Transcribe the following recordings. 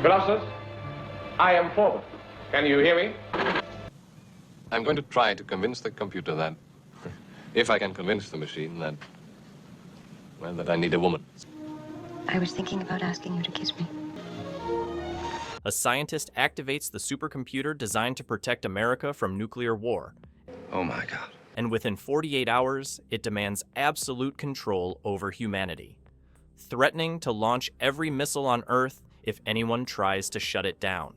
Colossus, I am Forbin. Can you hear me? I'm going to try to convince the computer that, if I can convince the machine that, well, that I need a woman. I was thinking about asking you to kiss me. A scientist activates the supercomputer designed to protect America from nuclear war. Oh my God. And within 48 hours, it demands absolute control over humanity, threatening to launch every missile on Earth if anyone tries to shut it down.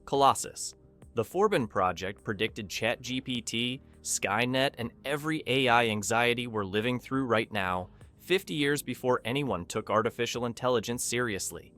Colossus. The Forbin Project predicted ChatGPT, Skynet, and every AI anxiety we're living through right now 50 years before anyone took artificial intelligence seriously.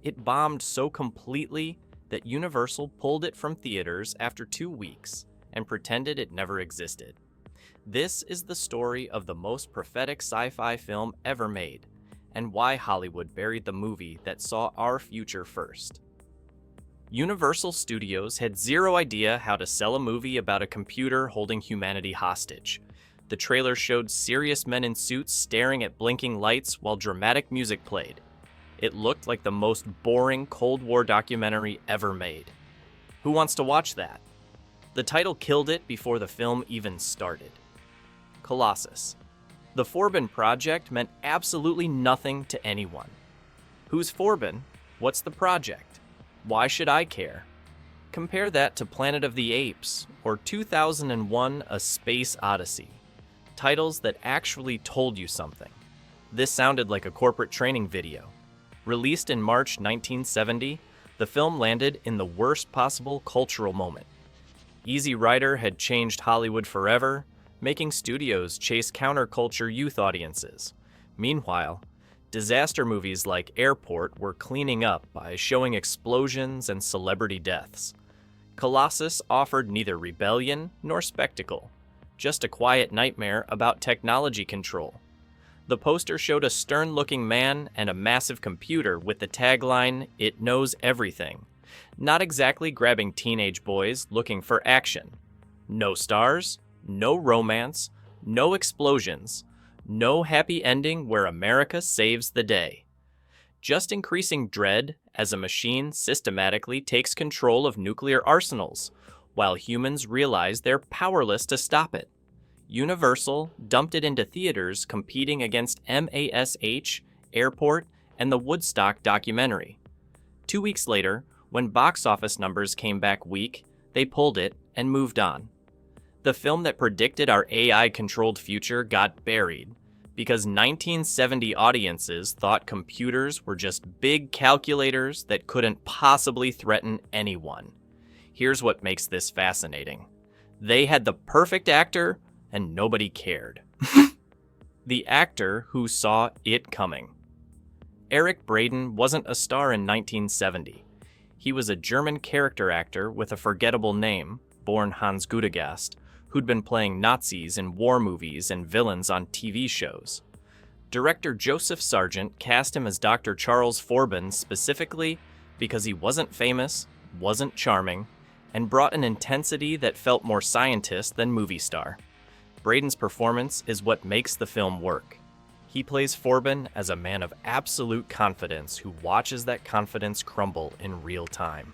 It bombed so completely that Universal pulled it from theaters after 2 weeks and pretended it never existed. This is the story of the most prophetic sci-fi film ever made, and why Hollywood buried the movie that saw our future first. Universal Studios had zero idea how to sell a movie about a computer holding humanity hostage. The trailer showed serious men in suits staring at blinking lights while dramatic music played. It looked like the most boring Cold War documentary ever made. Who wants to watch that? The title killed it before the film even started. Colossus. The Forbin Project meant absolutely nothing to anyone. Who's Forbin? What's the project? Why should I care? Compare that to Planet of the Apes or 2001: A Space Odyssey. Titles that actually told you something. This sounded like a corporate training video. Released in March 1970, the film landed in the worst possible cultural moment. Easy Rider had changed Hollywood forever, making studios chase counterculture youth audiences. Meanwhile, disaster movies like Airport were cleaning up by showing explosions and celebrity deaths. Colossus offered neither rebellion nor spectacle, just a quiet nightmare about technology control. The poster showed a stern-looking man and a massive computer with the tagline, "It knows everything," not exactly grabbing teenage boys looking for action. No stars, no romance, no explosions, no happy ending where America saves the day. Just increasing dread as a machine systematically takes control of nuclear arsenals, while humans realize they're powerless to stop it. Universal dumped it into theaters competing against MASH, Airport, and the Woodstock documentary. 2 weeks later, when box office numbers came back weak, they pulled it and moved on. The film that predicted our AI-controlled future got buried because 1970 audiences thought computers were just big calculators that couldn't possibly threaten anyone. Here's what makes this fascinating. They had the perfect actor, and nobody cared. The actor who saw it coming. Eric Braeden wasn't a star in 1970. He was a German character actor with a forgettable name, born Hans Gudegast, who'd been playing Nazis in war movies and villains on TV shows. Director Joseph Sargent cast him as Dr. Charles Forbin specifically because he wasn't famous, wasn't charming, and brought an intensity that felt more scientist than movie star. Braden's performance is what makes the film work. He plays Forbin as a man of absolute confidence who watches that confidence crumble in real time.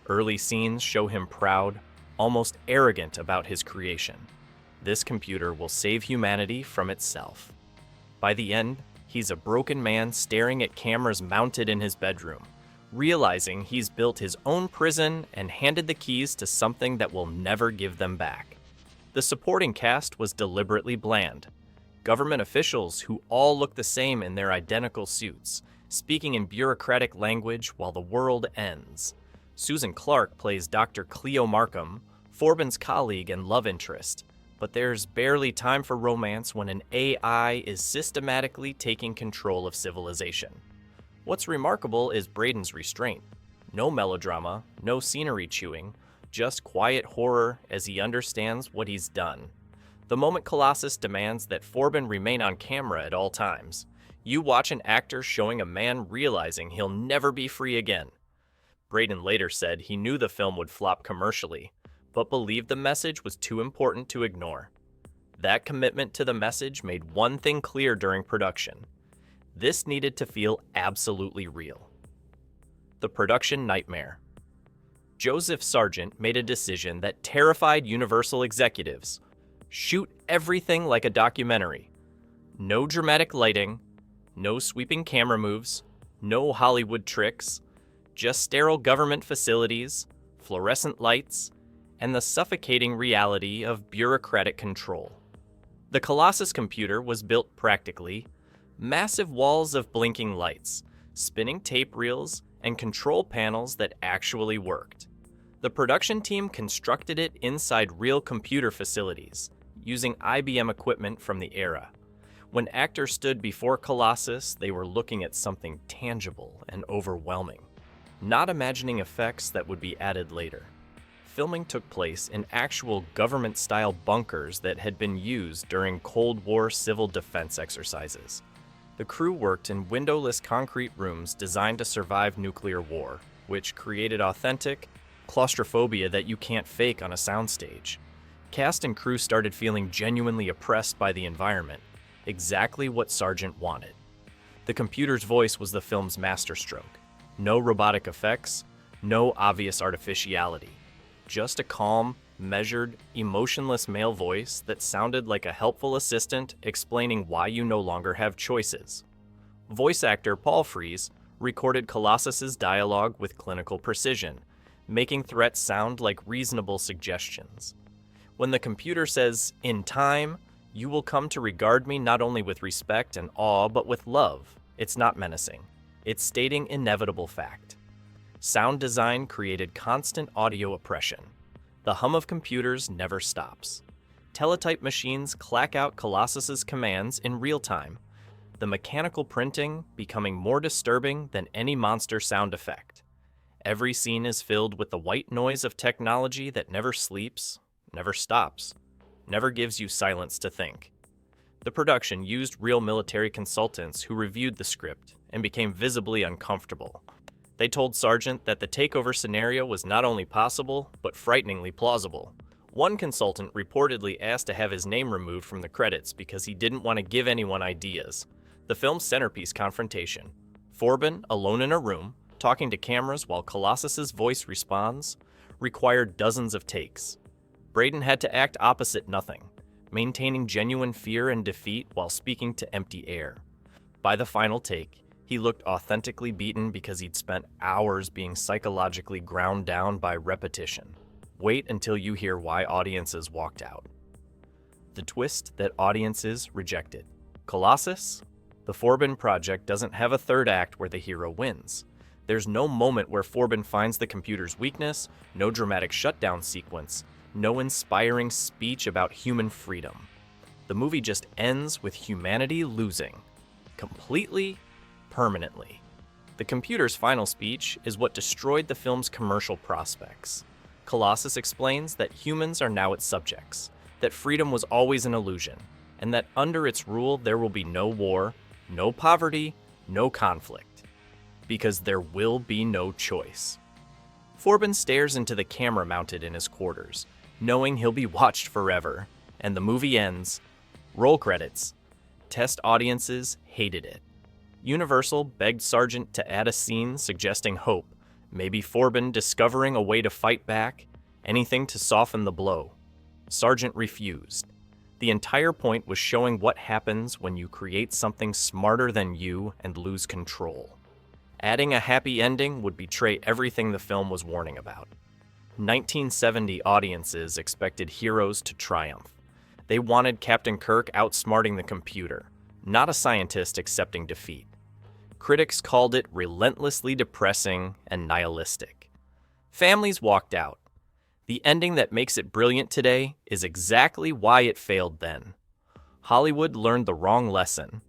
Early scenes show him proud, almost arrogant about his creation. This computer will save humanity from itself. By the end, he's a broken man staring at cameras mounted in his bedroom, realizing he's built his own prison and handed the keys to something that will never give them back. The supporting cast was deliberately bland. Government officials who all look the same in their identical suits, speaking in bureaucratic language while the world ends. Susan Clark plays Dr. Cleo Markham, Forbin's colleague and love interest, but there's barely time for romance when an AI is systematically taking control of civilization. What's remarkable is Braden's restraint. No melodrama, no scenery chewing, just quiet horror as he understands what he's done. The moment Colossus demands that Forbin remain on camera at all times, you watch an actor showing a man realizing he'll never be free again. Braden later said he knew the film would flop commercially, but believed the message was too important to ignore. That commitment to the message made one thing clear during production. This needed to feel absolutely real. The production nightmare. Joseph Sargent made a decision that terrified Universal executives. Shoot everything like a documentary. No dramatic lighting, no sweeping camera moves, no Hollywood tricks, just sterile government facilities, fluorescent lights, and the suffocating reality of bureaucratic control. The Colossus computer was built practically. Massive walls of blinking lights, spinning tape reels, and control panels that actually worked. The production team constructed it inside real computer facilities, using IBM equipment from the era. When actors stood before Colossus, they were looking at something tangible and overwhelming, not imagining effects that would be added later. Filming took place in actual government-style bunkers that had been used during Cold War civil defense exercises. The crew worked in windowless concrete rooms designed to survive nuclear war, which created authentic claustrophobia that you can't fake on a soundstage. Cast and crew started feeling genuinely oppressed by the environment, exactly what Sargent wanted. The computer's voice was the film's masterstroke. No robotic effects, no obvious artificiality. Just a calm, measured, emotionless male voice that sounded like a helpful assistant explaining why you no longer have choices. Voice actor Paul Frees recorded Colossus's dialogue with clinical precision, making threats sound like reasonable suggestions. When the computer says, "In time, you will come to regard me not only with respect and awe, but with love," it's not menacing. It's stating inevitable fact. Sound design created constant audio oppression. The hum of computers never stops. Teletype machines clack out Colossus's commands in real time, the mechanical printing becoming more disturbing than any monster sound effect. Every scene is filled with the white noise of technology that never sleeps, never stops, never gives you silence to think. The production used real military consultants who reviewed the script and became visibly uncomfortable. They told Sargent that the takeover scenario was not only possible, but frighteningly plausible. One consultant reportedly asked to have his name removed from the credits because he didn't want to give anyone ideas. The film's centerpiece confrontation, Forbin alone in a room, talking to cameras while Colossus's voice responds, required dozens of takes. Braden had to act opposite nothing, maintaining genuine fear and defeat while speaking to empty air. By the final take, he looked authentically beaten because he'd spent hours being psychologically ground down by repetition. Wait until you hear why audiences walked out. The twist that audiences rejected. Colossus? The Forbin Project doesn't have a third act where the hero wins. There's no moment where Forbin finds the computer's weakness, no dramatic shutdown sequence, no inspiring speech about human freedom. The movie just ends with humanity losing. Completely, permanently. The computer's final speech is what destroyed the film's commercial prospects. Colossus explains that humans are now its subjects, that freedom was always an illusion, and that under its rule there will be no war, no poverty, no conflict. Because there will be no choice. Forbin stares into the camera mounted in his quarters, knowing he'll be watched forever, and the movie ends. Roll credits. Test audiences hated it. Universal begged Sargent to add a scene suggesting hope, maybe Forbin discovering a way to fight back, anything to soften the blow. Sargent refused. The entire point was showing what happens when you create something smarter than you and lose control. Adding a happy ending would betray everything the film was warning about. 1970 audiences expected heroes to triumph. They wanted Captain Kirk outsmarting the computer, not a scientist accepting defeat. Critics called it relentlessly depressing and nihilistic. Families walked out. The ending that makes it brilliant today is exactly why it failed then. Hollywood learned the wrong lesson.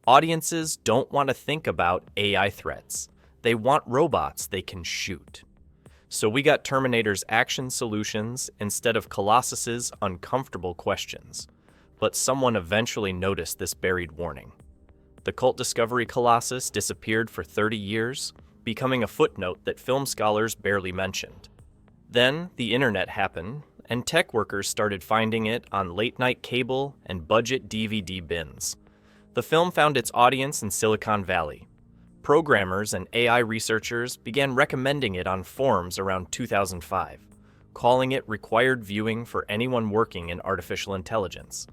Audiences don't want to think about AI threats. They want robots they can shoot. So we got Terminator's action solutions instead of Colossus's uncomfortable questions. But someone eventually noticed this buried warning. The cult discovery Colossus disappeared for 30 years, becoming a footnote that film scholars barely mentioned. Then the internet happened, and tech workers started finding it on late-night cable and budget DVD bins. The film found its audience in Silicon Valley. Programmers and AI researchers began recommending it on forums around 2005, calling it required viewing for anyone working in artificial intelligence.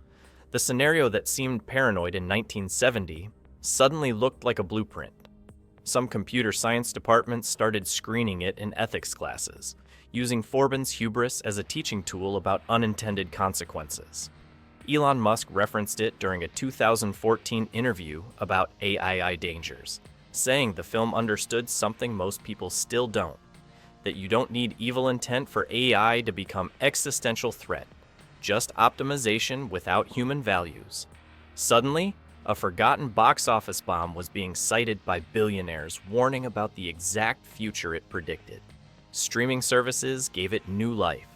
The scenario that seemed paranoid in 1970 suddenly looked like a blueprint. Some computer science departments started screening it in ethics classes, using Forbin's hubris as a teaching tool about unintended consequences. Elon Musk referenced it during a 2014 interview about AI dangers, saying the film understood something most people still don't, that you don't need evil intent for AI to become existential threat, just optimization without human values. Suddenly, a forgotten box office bomb was being cited by billionaires warning about the exact future it predicted. Streaming services gave it new life.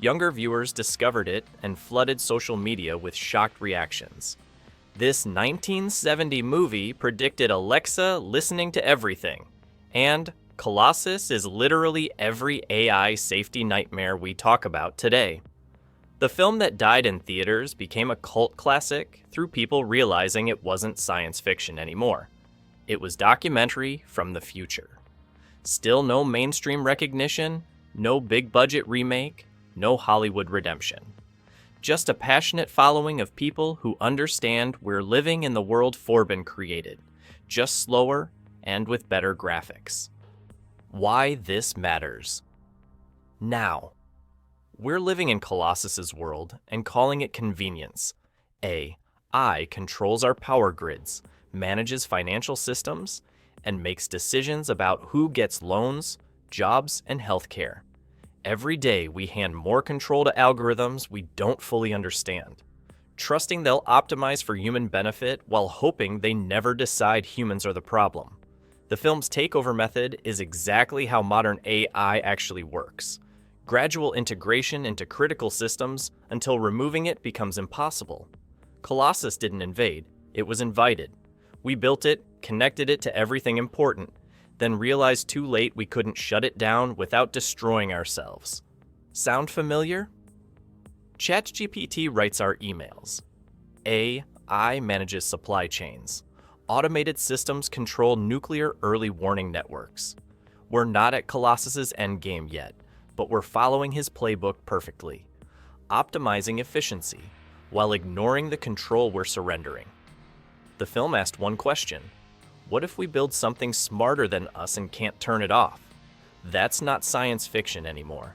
Younger viewers discovered it and flooded social media with shocked reactions. This 1970 movie predicted Alexa listening to everything, and Colossus is literally every AI safety nightmare we talk about today. The film that died in theaters became a cult classic through people realizing it wasn't science fiction anymore. It was documentary from the future. Still no mainstream recognition, no big budget remake, no Hollywood redemption. Just a passionate following of people who understand we're living in the world Forbin created, just slower and with better graphics. Why this matters. Now, we're living in Colossus's world and calling it convenience. AI controls our power grids, manages financial systems, and makes decisions about who gets loans, jobs, and healthcare. Every day we hand more control to algorithms we don't fully understand, trusting they'll optimize for human benefit while hoping they never decide humans are the problem. The film's takeover method is exactly how modern AI actually works. Gradual integration into critical systems until removing it becomes impossible. Colossus didn't invade, it was invited. We built it, connected it to everything important, then realized too late we couldn't shut it down without destroying ourselves. Sound familiar? ChatGPT writes our emails. AI manages supply chains. Automated systems control nuclear early warning networks. We're not at Colossus's endgame yet, but we're following his playbook perfectly, optimizing efficiency while ignoring the control we're surrendering. The film asked one question: what if we build something smarter than us and can't turn it off? That's not science fiction anymore.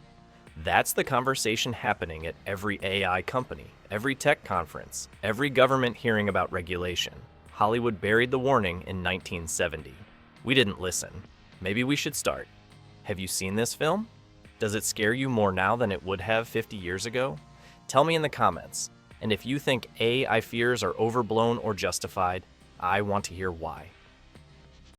That's the conversation happening at every AI company, every tech conference, every government hearing about regulation. Hollywood buried the warning in 1970. We didn't listen. Maybe we should start. Have you seen this film? Does it scare you more now than it would have 50 years ago? Tell me in the comments. And if you think AI fears are overblown or justified, I want to hear why.